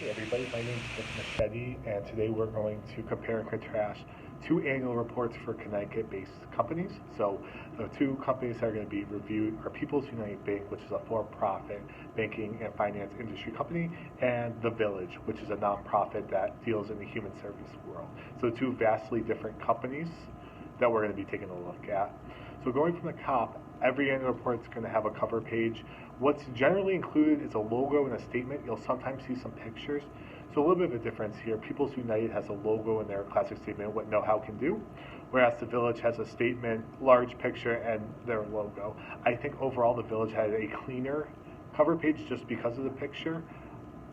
Hey everybody, my name is Moschetti, and today we're going to compare and contrast two annual reports for Connecticut-based companies. So the two companies that are going to be reviewed are People's United Bank, which is a for-profit banking and finance industry company, and The Village, which is a nonprofit that deals in the human service world. So two vastly different companies that we're going to be taking a look at. So going from the top, every annual report is going to have a cover page. What's generally included is a logo and a statement. You'll sometimes see some pictures. So a little bit of a difference here. People's United has a logo in their classic statement, what know-how can do, whereas the Village has a statement, large picture, and their logo. I think overall the Village had a cleaner cover page just because of the picture,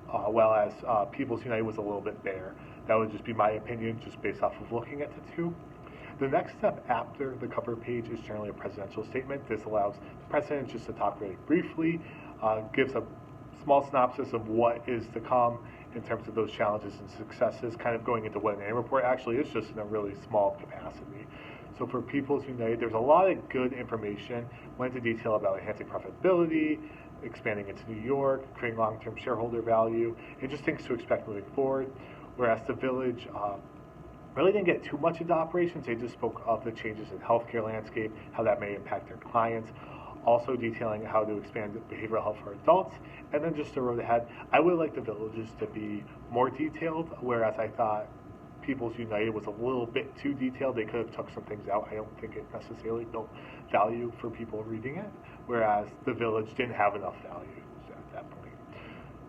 while as People's United was a little bit bare. That would just be my opinion, just based off of looking at the two. The next step after the cover page is generally a presidential statement. This allows the president just to talk really briefly, gives a small synopsis of what is to come in terms of those challenges and successes, kind of going into what an annual report actually is, just in a really small capacity. So for People's United, there's a lot of good information, went into detail about enhancing profitability, expanding into New York, creating long-term shareholder value, and just things to expect moving forward. Whereas the Village really didn't get too much into operations. They just spoke of the changes in healthcare landscape, how that may impact their clients, also detailing how to expand behavioral health for adults, and then just the road ahead. I would like the Villages to be more detailed, whereas I thought People's United was a little bit too detailed. They could have took some things out. I don't think it necessarily built value for people reading it, whereas the Village didn't have enough value at that point.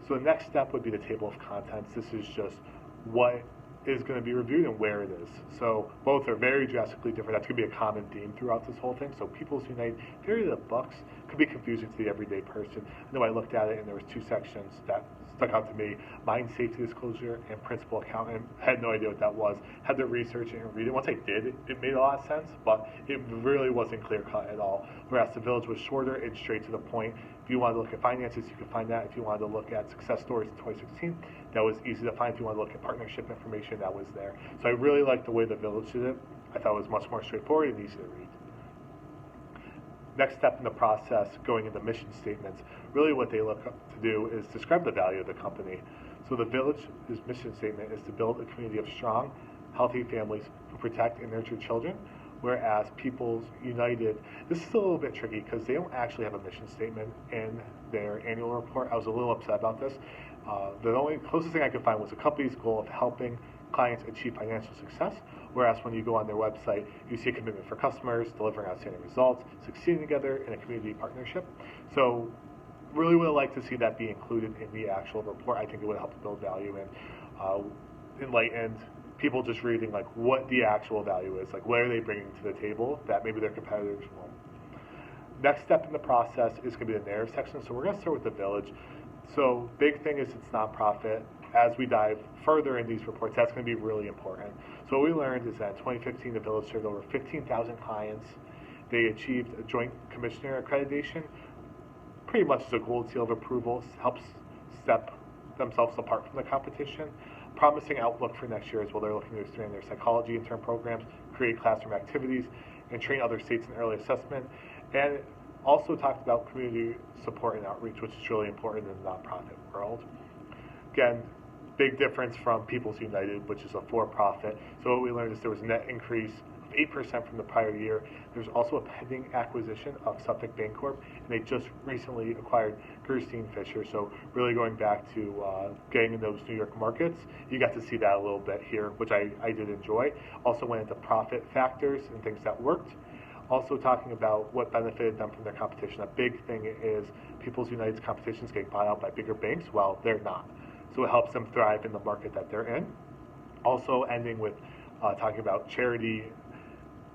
So the next step would be the table of contents. This is just what is going to be reviewed and where it is. So both are very drastically different. That's going to be a common theme throughout this whole thing. So People's United, very the books, could be confusing to the everyday person. I know I looked at it and there was two sections that stuck out to me: mine safety disclosure and principal accountant. I had no idea what that was. Had to research it and read it. Once I did, it made a lot of sense, but it really wasn't clear cut at all. Whereas the Village was shorter and straight to the point. If you wanted to look at finances, you could find that. If you wanted to look at success stories in 2016, that was easy to find. If you wanted to look at partnership information, that was there. So I really liked the way the Village did it. I thought it was much more straightforward and easy to read. Next step in the process, going into mission statements, really what they look up to do is describe the value of the company. So the Village's mission statement is to build a community of strong, healthy families who protect and nurture children, whereas People's United, this is a little bit tricky because they don't actually have a mission statement in their annual report. I was a little upset about this. The only closest thing I could find was the company's goal of helping clients achieve financial success, whereas when you go on their website, you see a commitment for customers, delivering outstanding results, succeeding together in a community partnership. So really would like to see that be included in the actual report. I think it would help to build value and enlighten people just reading like what the actual value is, like what are they bringing to the table that maybe their competitors won't. Next step in the process is going to be the narrative section. So we're going to start with the Village. So big thing is it's nonprofit. As we dive further in these reports, that's going to be really important. So what we learned is that in 2015, the Village served over 15,000 clients. They achieved a joint commissioner accreditation, pretty much as a gold seal of approval, helps step themselves apart from the competition. Promising outlook for next year as well. They're looking to expand their psychology intern programs, create classroom activities, and train other states in early assessment. And also talked about community support and outreach, which is really important in the nonprofit world. Again, big difference from People's United, which is a for-profit. So what we learned is there was a net increase of 8% from the prior year. There's also a pending acquisition of Suffolk Bancorp, and they just recently acquired Gerstein Fisher. So really going back to getting in those New York markets, you got to see that a little bit here, which I did enjoy. Also went into profit factors and things that worked. Also talking about what benefited them from their competition. A big thing is People's United's competition is getting bought out by bigger banks. Well, they're not. So it helps them thrive in the market that they're in. Also ending with talking about charity.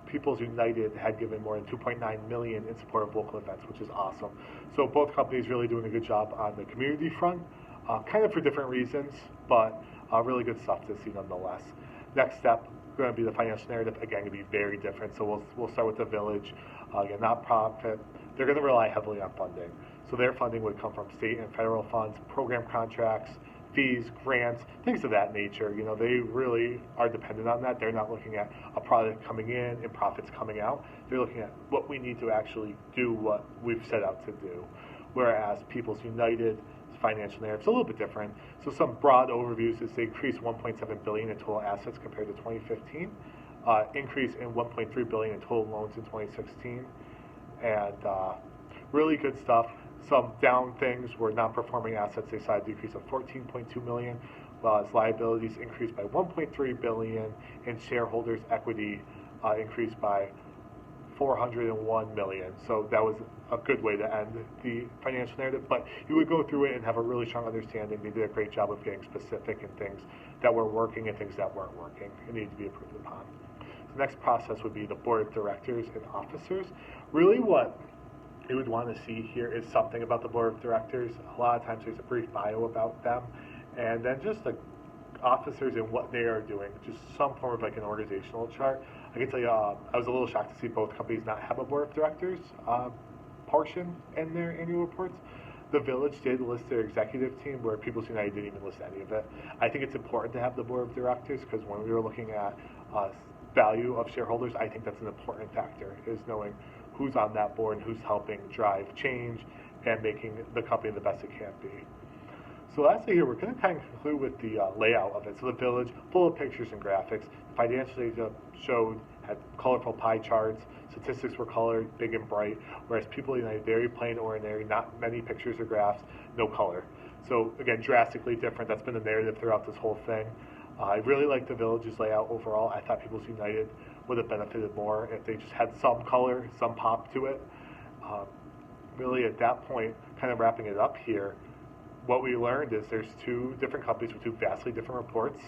People's United had given more than $2.9 million in support of local events, which is awesome. So both companies really doing a good job on the community front, kind of for different reasons, but really good stuff to see nonetheless. Next step, going to be the financial narrative. Again, going to be very different. So we'll start with the Village. Again, not-profit. They're going to rely heavily on funding. So their funding would come from state and federal funds, program contracts, fees, grants, things of that nature. You know, they really are dependent on that. They're not looking at a product coming in and profits coming out. They're looking at what we need to actually do what we've set out to do. Whereas People's United financial narratives a little bit different. So some broad overviews is they increased 1.7 billion in total assets compared to 2015, increase in 1.3 billion in total loans in 2016, and really good stuff. Some down things were non-performing assets. They saw a decrease of 14.2 million, while as liabilities increased by 1.3 billion, and shareholders' equity increased by 401 million. So that was a good way to end the financial narrative. But you would go through it and have a really strong understanding. They did a great job of getting specific in things that were working and things that weren't working and needed to be improved upon. The next process would be the board of directors and officers. Really what you would want to see here is something about the board of directors. A lot of times there's a brief bio about them, and then just the officers and what they are doing, just some form of like an organizational chart. I can tell you, I was a little shocked to see both companies not have a board of directors portion in their annual reports. The Village did list their executive team, where People's United didn't even list any of it. I think it's important to have the board of directors, because when we were looking at value of shareholders, I think that's an important factor, is knowing who's on that board and who's helping drive change and making the company the best it can be. So lastly here, we're going to kind of conclude with the layout of it. So the Village, full of pictures and graphics. Financial data showed, had colorful pie charts. Statistics were colored, big and bright, whereas People United, very plain, ordinary, not many pictures or graphs, no color. So again, drastically different. That's been the narrative throughout this whole thing. I really like the Village's layout overall. I thought People's United would have benefited more if they just had some color, some pop to it. Really at that point, kind of wrapping it up here, what we learned is there's two different companies with two vastly different reports.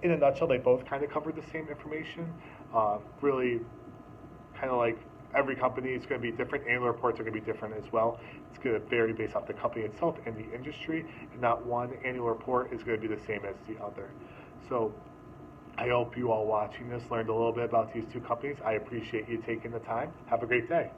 In a nutshell, they both kind of covered the same information. Really kind of like every company is going to be different. Annual reports are going to be different as well. It's going to vary based off the company itself and the industry, and not one annual report is going to be the same as the other. So I hope you all watching this learned a little bit about these two companies. I appreciate you taking the time. Have a great day.